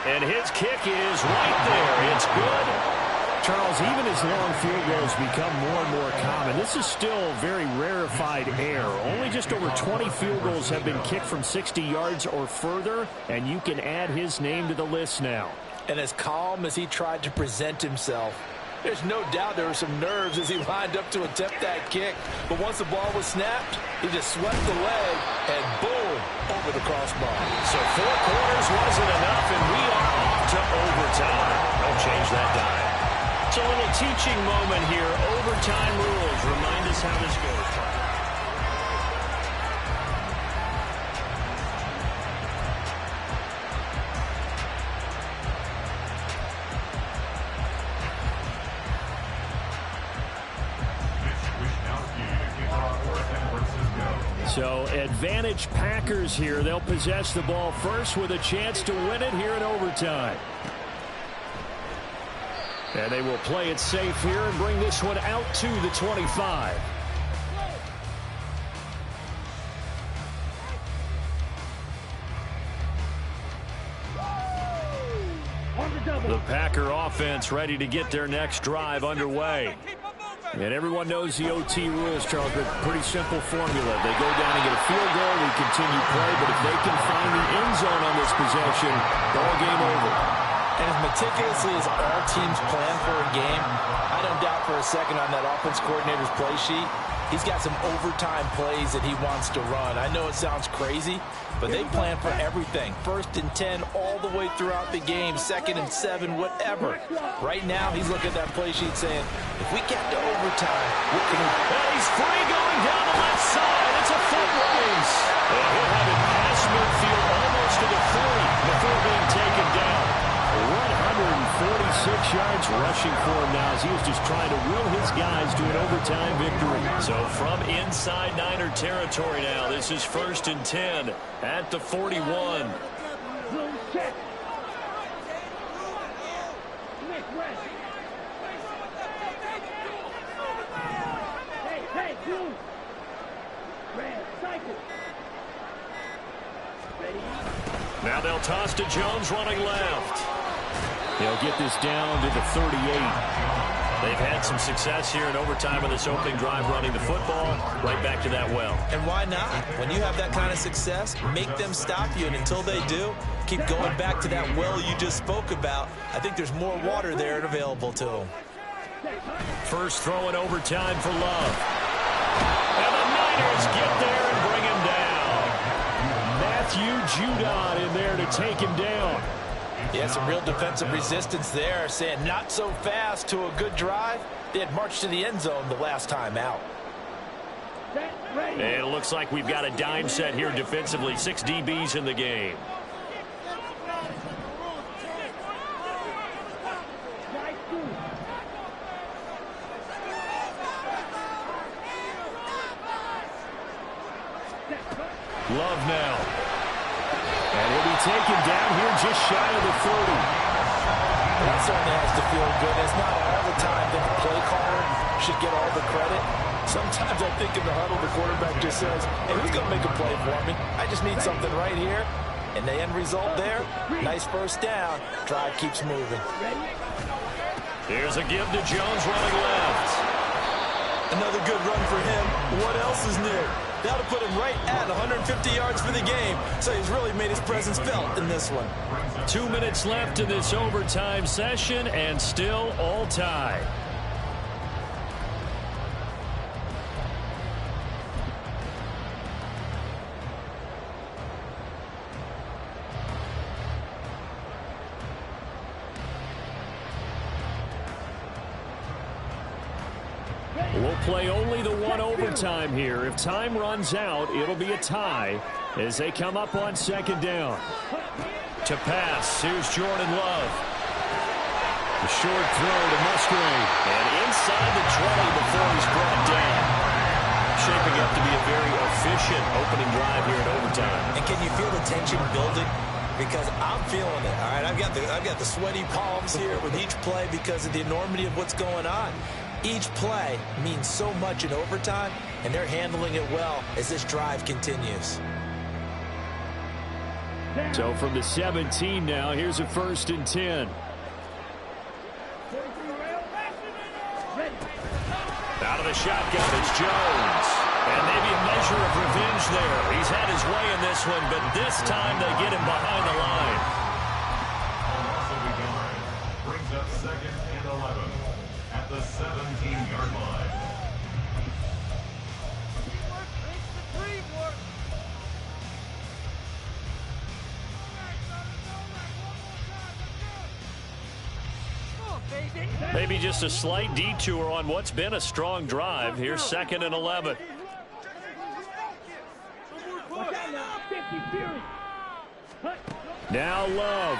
And his kick is right there. It's good. Charles, even as long field goals become more and more common, this is still very rarefied air. Only just over 20 field goals have been kicked from 60 yards or further, and you can add his name to the list now. And as calm as he tried to present himself, there's no doubt there were some nerves as he lined up to attempt that kick. But once the ball was snapped, he just swept the leg and boom, over the crossbar. So 4 quarters wasn't enough, and we are off to overtime. Don't change that dime. It's a little teaching moment here. Overtime rules. Remind us how this goes. So advantage Packers here. They'll possess the ball first with a chance to win it here in overtime. And they will play it safe here and bring this one out to the 25. The Packer offense ready to get their next drive underway. And everyone knows the OT rules, Charles, but pretty simple formula. They go down and get a field goal, we continue play, but if they can find the end zone on this possession, ball game over. And as meticulously as all teams plan for a game, I don't doubt for a second on that offense coordinator's play sheet, he's got some overtime plays that he wants to run. I know it sounds crazy, but they plan for everything. 1st and 10 all the way throughout the game, 2nd and 7, whatever. Right now, he's looking at that play sheet saying, if we get to overtime, what can we... And he's free going down the left side. It's a foot race. And he'll have it past midfield almost to the 40 before being taken down. 146 yards rushing for him now as he was just trying to will his guys to an overtime victory. So from inside Niner territory now, this is 1st and 10 at the 41. Now they'll toss to Jones running left. He'll get this down to the 38. They've had some success here in overtime on this opening drive running the football. Right back to that well. And why not? When you have that kind of success, make them stop you. And until they do, keep going back to that well you just spoke about. I think there's more water there and available to them. First throw in overtime for Love. And the Niners get there and bring him down. Matthew Judon in there to take him down. Yeah, some real defensive resistance there, saying not so fast to a good drive. They had marched to the end zone the last time out. And it looks like we've got a dime set here defensively. 6 DBs in the game. Love now. And he'll be taken down here just shy of the 40. That certainly has to feel good. It's not all the time that the play caller should get all the credit. Sometimes I think in the huddle, the quarterback just says, hey, who's going to make a play for me? I just need something right here. And the end result there, nice first down. Drive keeps moving. Here's a give to Jones running left. Another good run for him. What else is new? That'll put him right at 150 yards for the game. So he's really made his presence felt in this one. 2 minutes left in this overtime session and still all tied. We'll play only the one overtime here. If time runs out, it'll be a tie as they come up on 2nd down. To pass, here's Jordan Love. The short throw to Musgrave. And inside the 20 before he's brought down. Shaping up to be a very efficient opening drive here in overtime. And can you feel the tension building? Because I'm feeling it. All right, I've got the sweaty palms here with each play because of the enormity of what's going on. Each play means so much in overtime, and they're handling it well as this drive continues. So from the 17 now, here's a 1st and 10. Out of the shotgun, it's Jones. And maybe a measure of revenge there. He's had his way in this one, but this time they get him behind the line. Brings up 2nd and 11 at the 17-yard line. Come on, baby. Maybe just a slight detour on what's been a strong drive. Here's 2nd and 11. Now Love.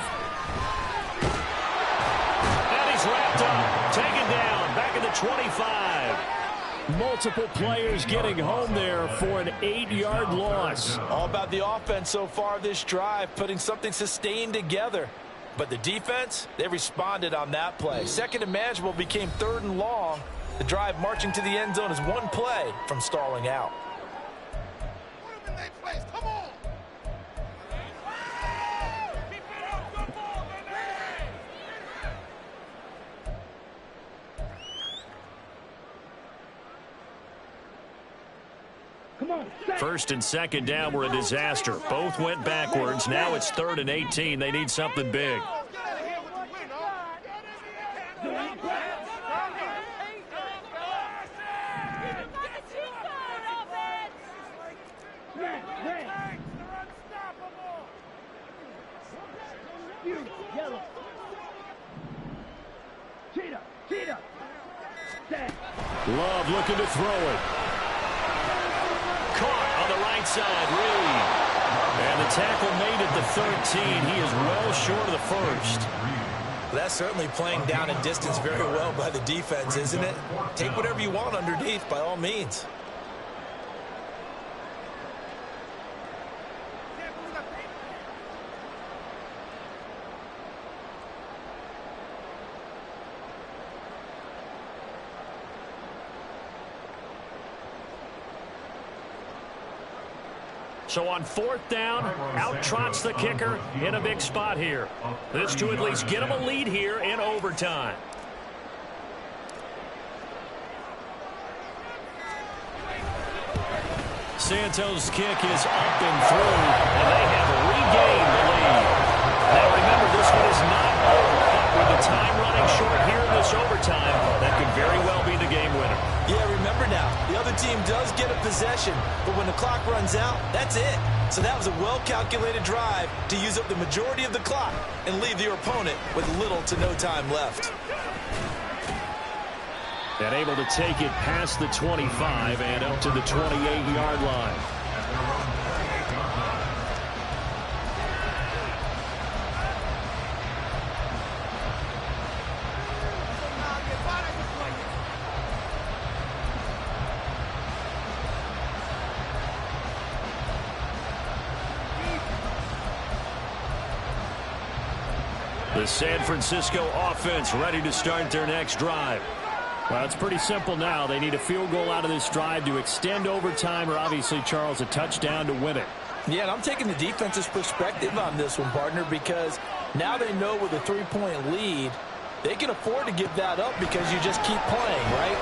And he's wrapped up. Taken down. Back at the 25. Multiple players getting home there for an 8-yard loss. All about the offense so far this drive, putting something sustained together. But the defense, they responded on that play. 2nd and manageable became 3rd and long. The drive marching to the end zone is one play from stalling out. Come on! First and 2nd down were a disaster. Both went backwards. Now it's 3rd and 18. They need something big. Love looking to throw it. Caught on the right side, Reed. And the tackle made at the 13. He is well short of the first. That's certainly playing down in distance very well by the defense, isn't it? Take whatever you want underneath, by all means. So on 4th down, out trots the kicker in a big spot here. This to at least get him a lead here in overtime. Santos' kick is up and through, and they have regained the lead. Now remember, this one is not over, but with the time running short here in this overtime, that could very well be the game winner. Yeah, remember now, the other team does get a possession, but when the clock runs out, that's it. So that was a well-calculated drive to use up the majority of the clock and leave your opponent with little to no time left. And able to take it past the 25 and up to the 28-yard line. The San Francisco offense ready to start their next drive. Well, it's pretty simple now. They need a field goal out of this drive to extend overtime, or obviously, Charles, a touchdown to win it. Yeah, and I'm taking the defense's perspective on this one, partner, because now they know with a 3-point lead, they can afford to give that up because you just keep playing, right?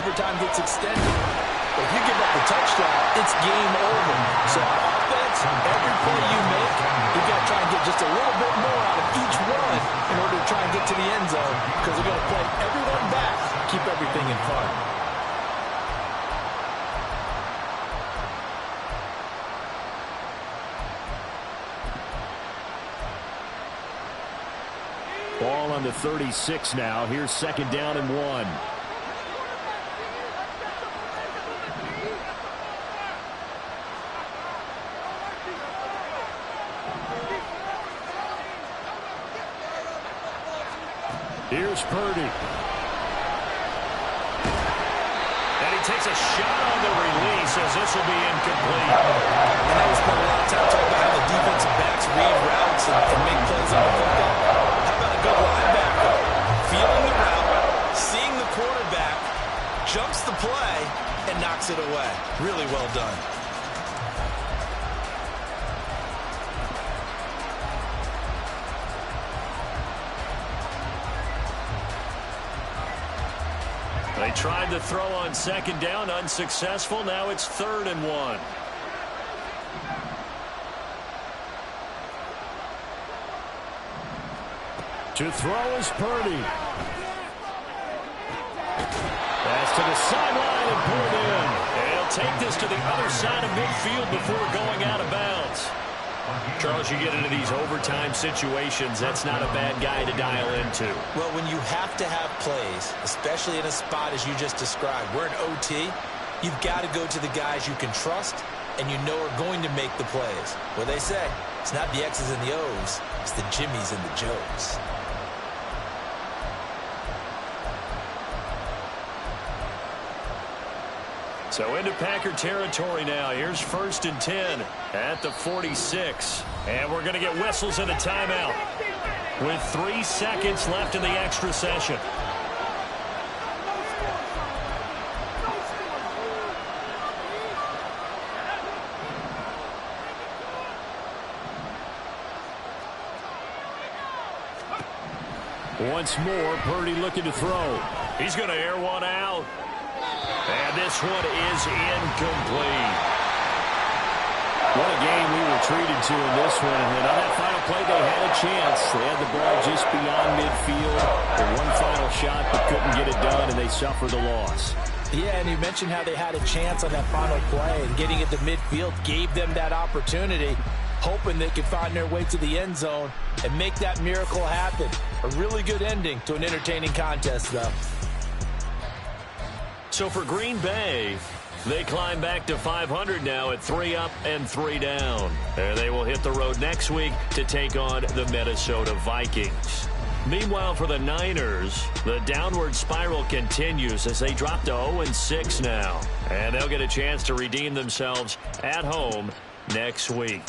Overtime gets extended. But if you give up the touchdown, it's game over. So on offense, every play you make, you've got to try and get just a little bit more out of each one in order to try and get to the end zone, because they're going to play everyone back, keep everything in fun. Ball on the 36 now. Here's 2nd down and 1. Here's Purdy. And he takes a shot on the release as this will be incomplete. I know we spent a lot of time talking about how the defensive backs read routes and make plays on the football. How about a good linebacker? Feeling the route, seeing the quarterback, jumps the play, and knocks it away. Really well done. They tried to throw on 2nd down, unsuccessful. Now it's 3rd and 1. To throw is Purdy. Pass to the sideline and pulled in. And he'll take this to the other side of midfield before going out of bounds. Charles, you get into these overtime situations, that's not a bad guy to dial into. Well, when you have to have plays, especially in a spot as you just described, we're in OT, you've got to go to the guys you can trust and you know are going to make the plays. Well, they say, it's not the X's and the O's, it's the Jimmies and the Joes. So into Packer territory now. Here's 1st and 10 at the 46. And we're going to get whistles and a timeout with 3 seconds left in the extra session. Once more, Purdy looking to throw. He's going to air one out. And this one is incomplete. What a game we were treated to in this one. And on that final play, they had a chance. They had the ball just beyond midfield. The one final shot, but couldn't get it done, and they suffered the loss. Yeah, and you mentioned how they had a chance on that final play, and getting it to midfield gave them that opportunity, hoping they could find their way to the end zone and make that miracle happen. A really good ending to an entertaining contest, though. So for Green Bay, they climb back to 500 now at 3 up and 3 down. And they will hit the road next week to take on the Minnesota Vikings. Meanwhile, for the Niners, the downward spiral continues as they drop to 0-6 now. And they'll get a chance to redeem themselves at home next week.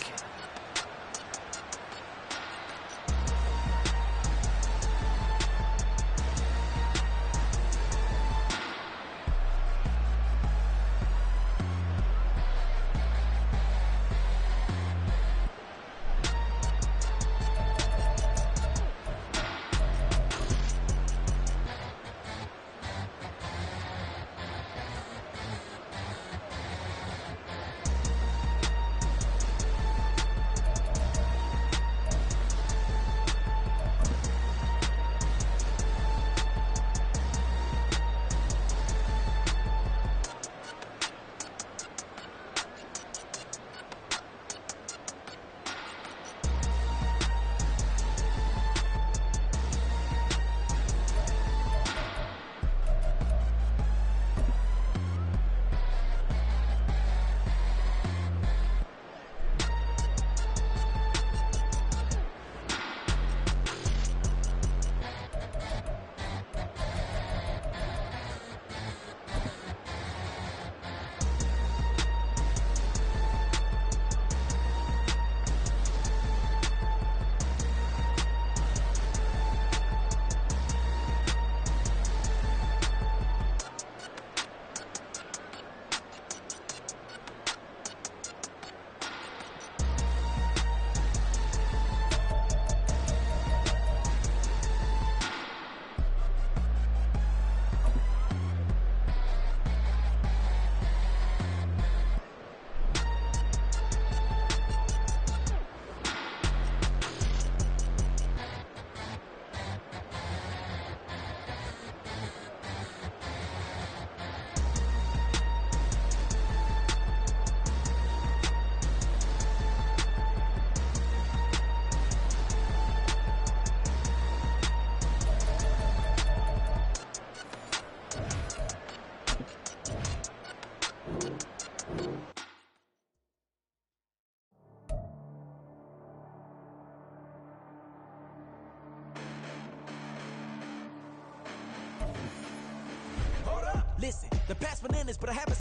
Listen, the past bananas, but I haven't